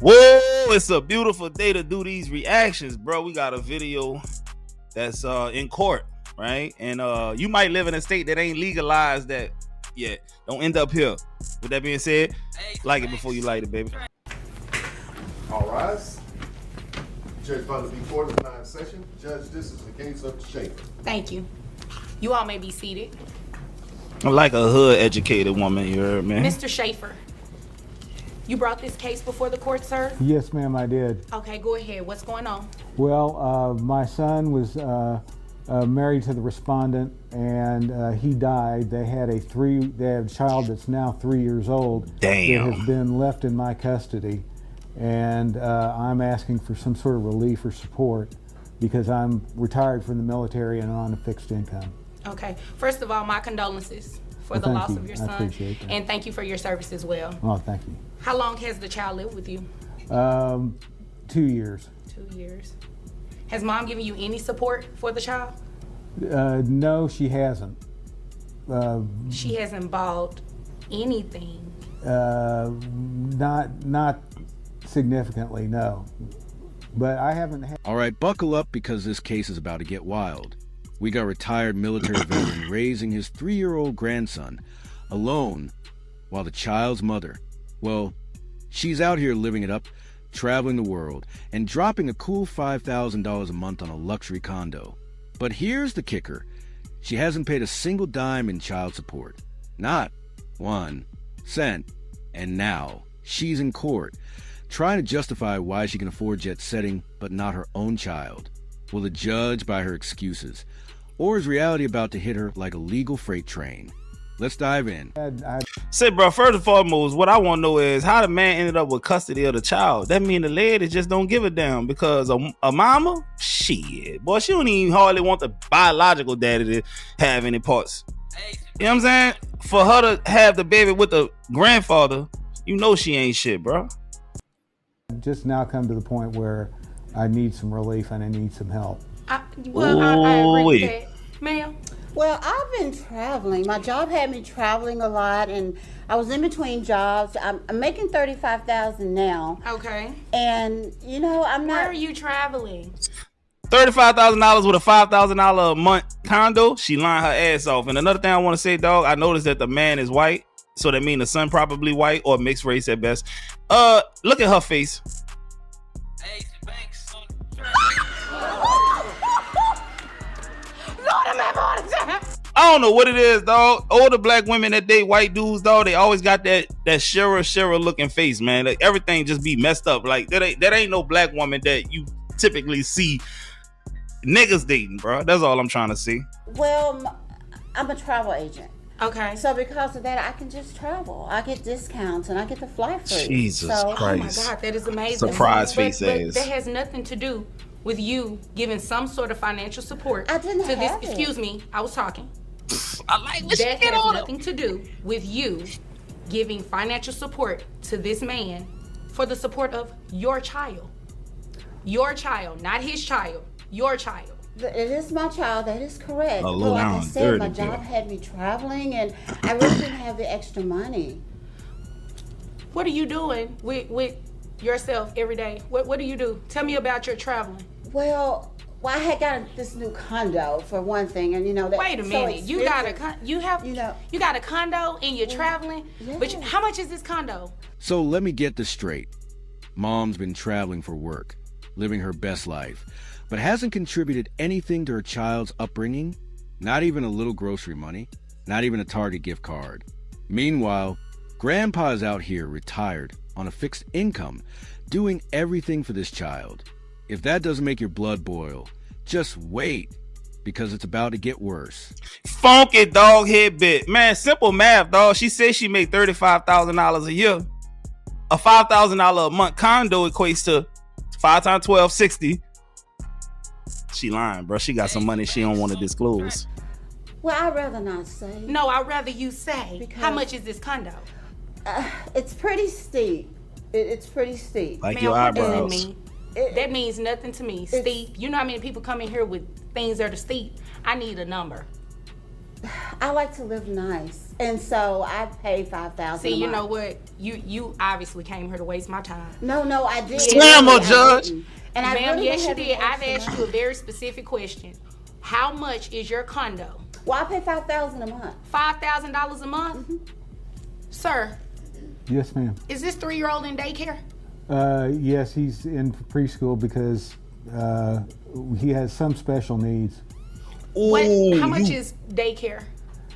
Whoa, it's a beautiful day to do these reactions, bro. We got a video that's in court, right? And you might live in a state that ain't legalized that yet. Don't end up here. With that being said, like it before you light it, baby. All rise. Judge found to be court of nine session. Judge, this is the case of Schaefer. Thank you. You all may be seated. I'm like a hood educated woman, you heard me? Mr. Schaefer, you brought this case before the court, sir? Yes, ma'am, I did. Okay, go ahead. What's going on? Well, my son was married to the respondent, and he died. They had a child that's now 3 years old. Damn. That has been left in my custody, and I'm asking for some sort of relief or support because I'm retired from the military and on a fixed income. Okay. First of all, my condolences for the loss of your son. I appreciate that. And thank you for your service as well. Oh, thank you. How long has the child lived with you? 2 years. 2 years. Has mom given you any support for the child? No, she hasn't. She hasn't bought anything. Not significantly, no. But I haven't had... All right, buckle up because this case is about to get wild. We got retired military veteran raising his 3-year-old grandson alone while the child's mother, well, she's out here living it up, traveling the world, and dropping a cool $5,000 a month on a luxury condo. But here's the kicker. She hasn't paid a single dime in child support. Not 1 cent. And now she's in court, trying to justify why she can afford jet setting, but not her own child. Will the judge buy her excuses? Or is reality about to hit her like a legal freight train? Let's dive in. Say, bro, first and foremost, what I want to know is how the man ended up with custody of the child. That mean the lady just don't give a damn because a mama? Shit. Boy, she don't even hardly want the biological daddy to have any parts. You know what I'm saying? For her to have the baby with the grandfather, you know she ain't shit, bro. Just now come to the point where I need some relief and I need some help. I agree with that. Ma'am? Well, I've been traveling. My job had me traveling a lot, and I was in between jobs. I'm making $35,000 now. Okay. And, you know, I'm not... Where are you traveling? $35,000 with a $5,000 a month condo, she lying her ass off. And another thing I want to say, dog, I noticed that the man is white, so that means the son probably white or mixed race at best. Look at her face. Hey, thanks. I don't know what it is, dog. Older black women that date white dudes, dog, they always got that Shira looking face, man. Like everything just be messed up. Like that ain't no black woman that you typically see niggas dating, bro. That's all I'm trying to see. Well, I'm a travel agent. Okay. So because of that, I can just travel. I get discounts and I get to fly free. Jesus Christ. Oh my God, that is amazing. Surprise face ass. That has nothing to do with you giving some sort of financial support. I didn't have it. Excuse me, I was talking. I like what that has nothing to do with you giving financial support to this man for the support of your child. Your child, not his child. Your child. It is my child, that is correct. But like I said, my job had me traveling and I really didn't have the extra money. What are you doing with yourself every day? What do you do? Tell me about your traveling. Well, I had got this new condo for one thing, and you know that. Wait a minute, you got a condo and you're traveling. Yeah. But how much is this condo? So let me get this straight. Mom's been traveling for work, living her best life, but hasn't contributed anything to her child's upbringing, not even a little grocery money, not even a Target gift card. Meanwhile, Grandpa is out here retired on a fixed income, doing everything for this child. If that doesn't make your blood boil, just wait, because it's about to get worse. Funky dog head bit. Man, simple math, dog. She says she made $35,000 a year. A $5,000 a month condo equates to 5 times 12, 60. She lying, bro. She got some money she don't want to disclose. Well, I'd rather not say. No, I'd rather you say. Because how much is this condo? It's pretty steep. It's pretty steep. Like Man, your what does it eyebrows. mean? That means nothing to me. Steep. You know how many people come in here with things that are steep? I need a number. I like to live nice, and so I pay $5,000. See, you know what? You obviously came here to waste my time. No, I didn't. Slam her, I Judge. didn't. And I Ma'am, really yes, you haven't did. I've wasted asked you a money. very specific question. How much is your condo? Well, I pay $5,000 a month. $5,000 a month? Sir, Yes, ma'am. is this 3-year-old in daycare? Yes, he's in preschool because he has some special needs. How much is daycare?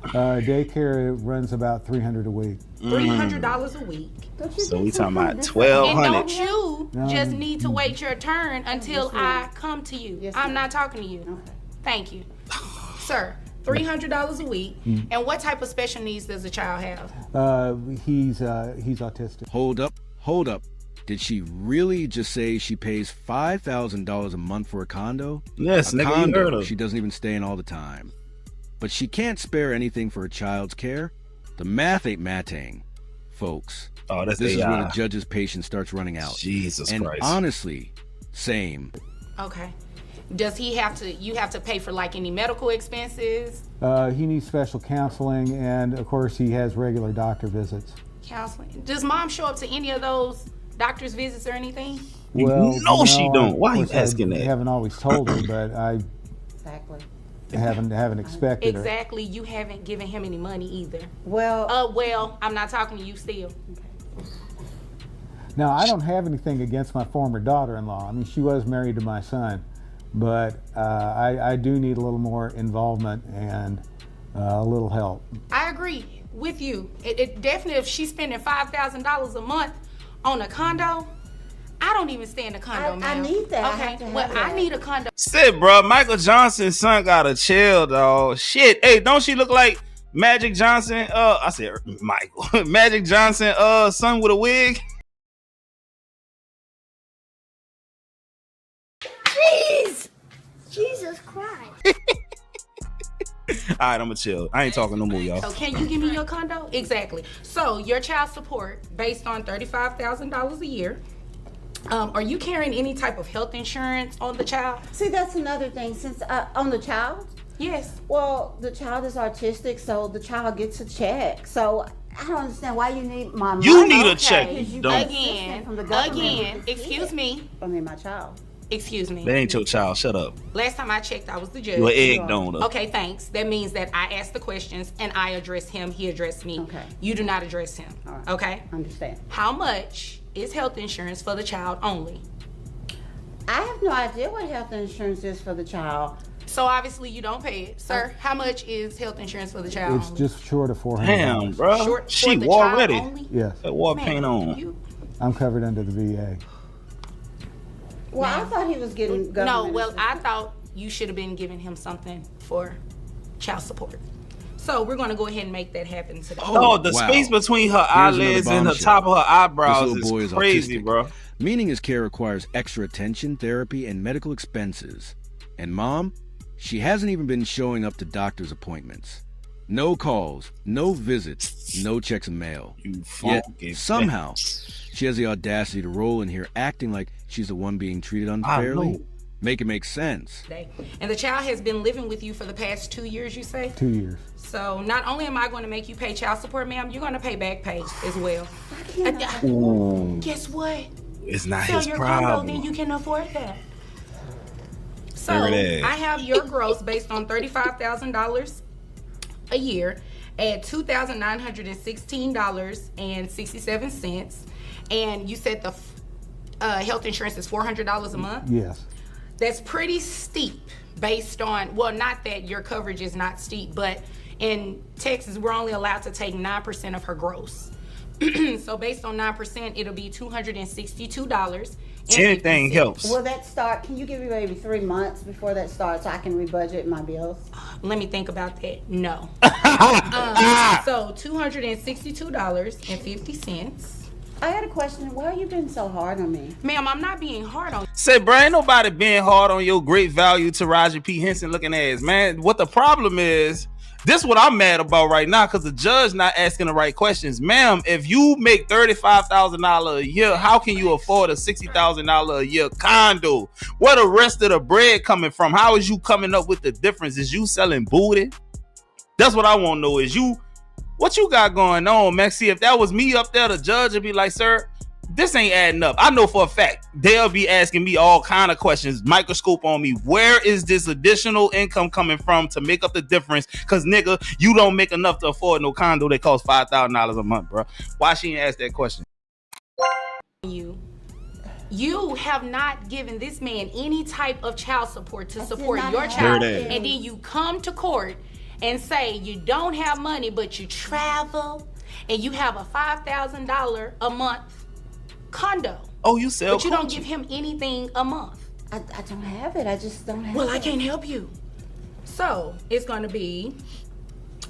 Daycare runs about $300 a week. $300 a week. Don't you So get we some talking kind about of discount? 1200. And don't you No. just need to wait your turn until Yes, ma'am. I come to you. Yes, I'm ma'am. not talking to you. Okay. Thank you. Sir, $300 a week. And what type of special needs does the child have? He's autistic. Hold up. Did she really just say she pays $5,000 a month for a condo? Yes, A nigga, you condo heard her. she doesn't even stay in all the time. But she can't spare anything for a child's care? The math ain't matting, folks. Oh, that's This is AI. where the judge's patience starts running out. Jesus and Christ. honestly, same. Okay. Does he have to, you have to pay for like any medical expenses, He needs special counseling, and of course, he has regular doctor visits. counseling? Does mom show up to any of those doctor's visits or anything? Well, No, she don't. Why of you course, asking I that? haven't always told her, but I Exactly. haven't expected her. Exactly. You haven't given him any money either. Well, Well, I'm not talking to you still. Now, I don't have anything against my former daughter-in-law. I mean, she was married to my son, but I do need a little more involvement and a little help. I agree with you. It definitely, if she's spending $5,000 a month on a condo, I don't even stay in a condo, I ma'am. need that. I Okay, have to have well, I that. need a condo. Shit, bro. Michael Johnson's son got a chill, dog. Shit. Hey, don't she look like Magic Johnson? I said Michael. Magic Johnson, son with a wig. Jeez! Jesus Christ. All right, I'ma chill. I ain't talking no more, y'all. So can you give me your condo? Exactly. So your child support based on $35,000 a year. Are you carrying any type of health insurance on the child? see, that's another thing. Since on the child, Yes. well, the child is autistic, so the child gets a check. So I don't understand why you need my money. You need a Okay. check. Because you Don't. get Again, assistance from the government again, with this excuse kid. me, I mean, my child. excuse me. That ain't your child. Shut up. Last time I checked, I was the judge. You an egg donor. Okay, thanks. That means that I asked the questions and I addressed him, he addressed me. Okay. You do not address him. All right. Okay? Understand. How much is health insurance for the child only? I have no idea what health insurance is for the child. So obviously you don't pay it. Sir, how much is health insurance for the child It's only? just short of $400. Damn, bro. Short for She the war child ready. only? Yes, That war Man, paint on. you- I'm covered under the VA. Well, I thought he was getting No, government well, I assistance. thought you should have been giving him something for child support. So we're going to go ahead and make that happen today. Oh, the wow. space between her Here's another eyelids and the bombshell. top of her This eyebrows little boy is is crazy, autistic, bro. meaning his care requires extra attention, therapy, and medical expenses. And mom, she hasn't even been showing up to doctor's appointments. No calls, no visits, no checks in mail. You Yet, funky somehow, she has the audacity to roll in here acting like she's the one being treated unfairly. know. Make it make sense. Today. And the child has been living with you for the past 2 years, you say? 2 years. So not only am I going to make you pay child support, ma'am, you're going to pay back pay as well. Guess what? It's not Sell his your condo, problem. then you can afford that. So There it is. I have your gross based on $35,000 a year at $2,916.67. And you said the health insurance is $400 a month? Yes. That's pretty steep based on, well, not that your coverage is not steep, but in Texas, we're only allowed to take 9% of her gross. So based on 9%, it'll be $262. Anything helps. Will that start? Can you give me maybe 3 months before that starts so I can rebudget my bills? Let me think about that. No. So $262.50. I got a question. Why are you being so hard on me? Ma'am, I'm not being hard on you. Say, bro, ain't nobody being hard on your great value to Roger P. Henson looking ass, man. What the problem is, this what I'm mad about right now, because the judge not asking the right questions. Ma'am, if you make $35,000 a year, how can you afford a $60,000 a year condo? Where the rest of the bread coming from? How is you coming up with the difference? Is you selling booty? That's what I want to know is what you got going on, man. See, if that was me up there, the judge would be like, sir, this ain't adding up. I know for a fact they'll be asking me all kind of questions, microscope on me. Where is this additional income coming from to make up the difference? Because nigga, you don't make enough to afford no condo that costs $5,000 a month, bro. Why she ain't ask that question? You have not given this man any type of child support to support your child, and then you come to court and say you don't have money, but you travel and you have a $5,000 a month condo. Oh, you sell but you don't give him anything a month. I don't have it. I just don't have it. Well, I can't help you. So it's going to be,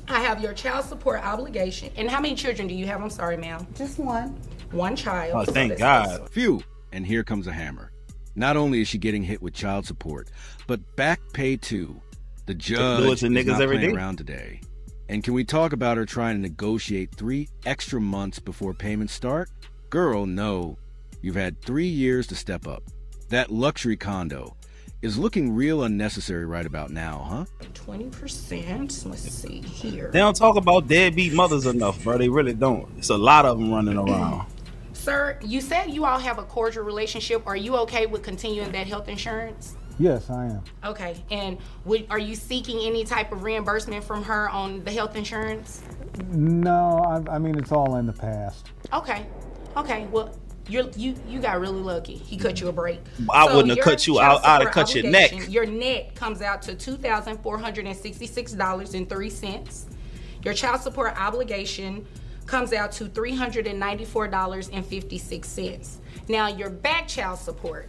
I have your child support obligation. And how many children do you have? I'm sorry, ma'am. Just one. One child. Oh, thank God. Phew. And here comes a hammer. Not only is she getting hit with child support, but back pay too. The judge is not playing around today. And can we talk about her trying to negotiate 3 extra months before payments start? Girl, no. You've had 3 years to step up. That luxury condo is looking real unnecessary right about now, huh? 20%. Let's see here. They don't talk about deadbeat mothers enough, bro. They really don't. It's a lot of them running around. Sir, you said you all have a cordial relationship. Are you okay with continuing that health insurance? Yes, I am. Okay, and are you seeking any type of reimbursement from her on the health insurance? No, I mean, it's all in the past. Okay, well, you got really lucky. He cut you a break. I wouldn't have cut you out. I'd have cut your neck. Your net comes out to $2,466.03. Your child support obligation comes out to $394.56. Now, your back child support,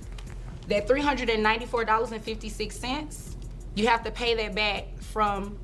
that $394.56, you have to pay that back from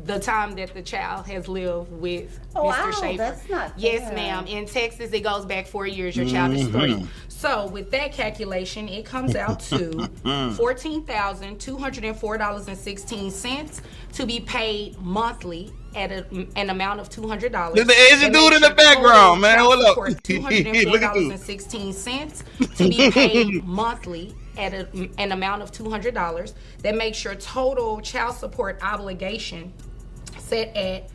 the time that the child has lived with Mr. Schaefer. That's not fair. Yes, ma'am. In Texas, it goes back 4 years. Your child is 3. So with that calculation, it comes out to $14,204.16 to be paid monthly at an amount of $200. There's the Asian dude in the background, man. Hold up. $204.16 to be paid monthly at an amount of $200. That makes your total child support obligation set at,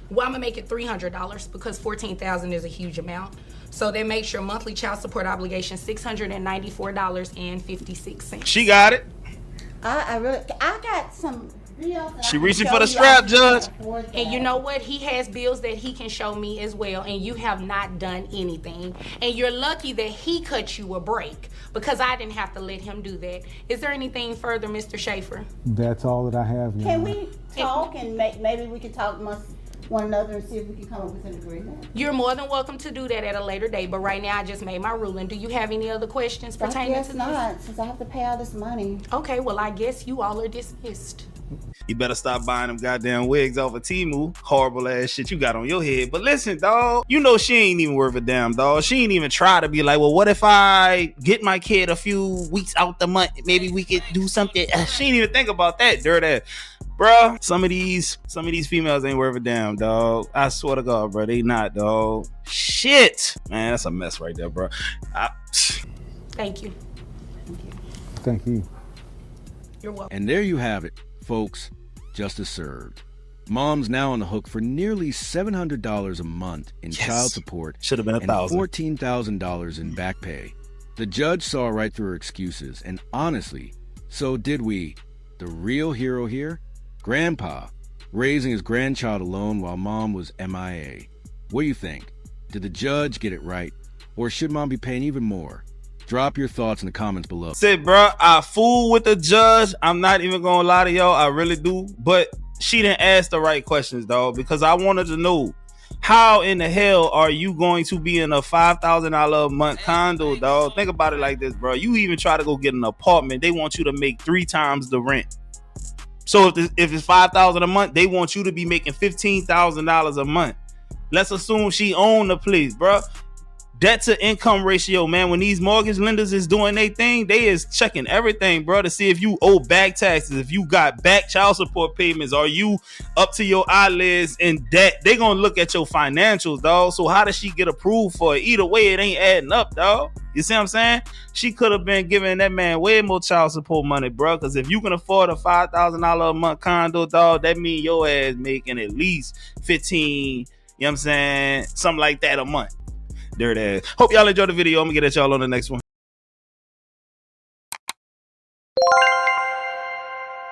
well, I'm gonna make it $300 because $14,000 is a huge amount. So that makes your monthly child support obligation $694.56. She got it. I got some bills. She reaching for the strap, Judge. And you know what? He has bills that he can show me as well, and you have not done anything. And you're lucky that he cut you a break because I didn't have to let him do that. Is there anything further, Mr. Schaefer? That's all that I have. Can we talk and maybe we can talk amongst one another and see if we can come up with an agreement? You're more than welcome to do that at a later date, but right now I just made my ruling. Do you have any other questions pertaining to this? I guess not, since I have to pay all this money. Okay, well, I guess you all are dismissed. You better stop buying them goddamn wigs off of Temu. Horrible ass shit you got on your head. But listen, dog, you know she ain't even worth a damn, dog. She ain't even try to be like, well, what if I get my kid a few weeks out the month? Maybe we could do something. She ain't even think about that, dirt ass. Bruh, some of these females ain't worth a damn, dog. I swear to God, bro, they not, dog. Shit, man, that's a mess right there, bro. Thank you. Thank you. You're welcome. And there you have it, folks. Justice served. Mom's now on the hook for nearly $700 a month in child support. Should have been $1,000. And $14,000 in back pay. The judge saw right through her excuses, and honestly, so did we. The real hero here? Grandpa, raising his grandchild alone while mom was MIA. What do you think? Did the judge get it right? Or should mom be paying even more? Drop your thoughts in the comments below. Said, bro, I fool with the judge. I'm not even gonna lie to y'all. I really do. But she didn't ask the right questions, dog, because I wanted to know, how in the hell are you going to be in a $5,000 a month condo, dog? Think about it like this, bro. You even try to go get an apartment, they want you to make 3 times the rent. So if it's $5,000 a month, they want you to be making $15,000 a month. Let's assume she owned the place, bro. Debt to income ratio, man. When these mortgage lenders is doing their thing, they is checking everything, bro, to see if you owe back taxes, if you got back child support payments, are you up to your eyelids in debt? They gonna look at your financials, dog. So how does she get approved for it? Either way, it ain't adding up, dog. You see what I'm saying? She could have been giving that man way more child support money, bro. Because if you can afford a $5,000 a month condo, dog, that means your ass making at least 15, you know what I'm saying? Something like that a month. Dirt ass. Hope y'all enjoyed the video. I'm gonna get at y'all on the next one.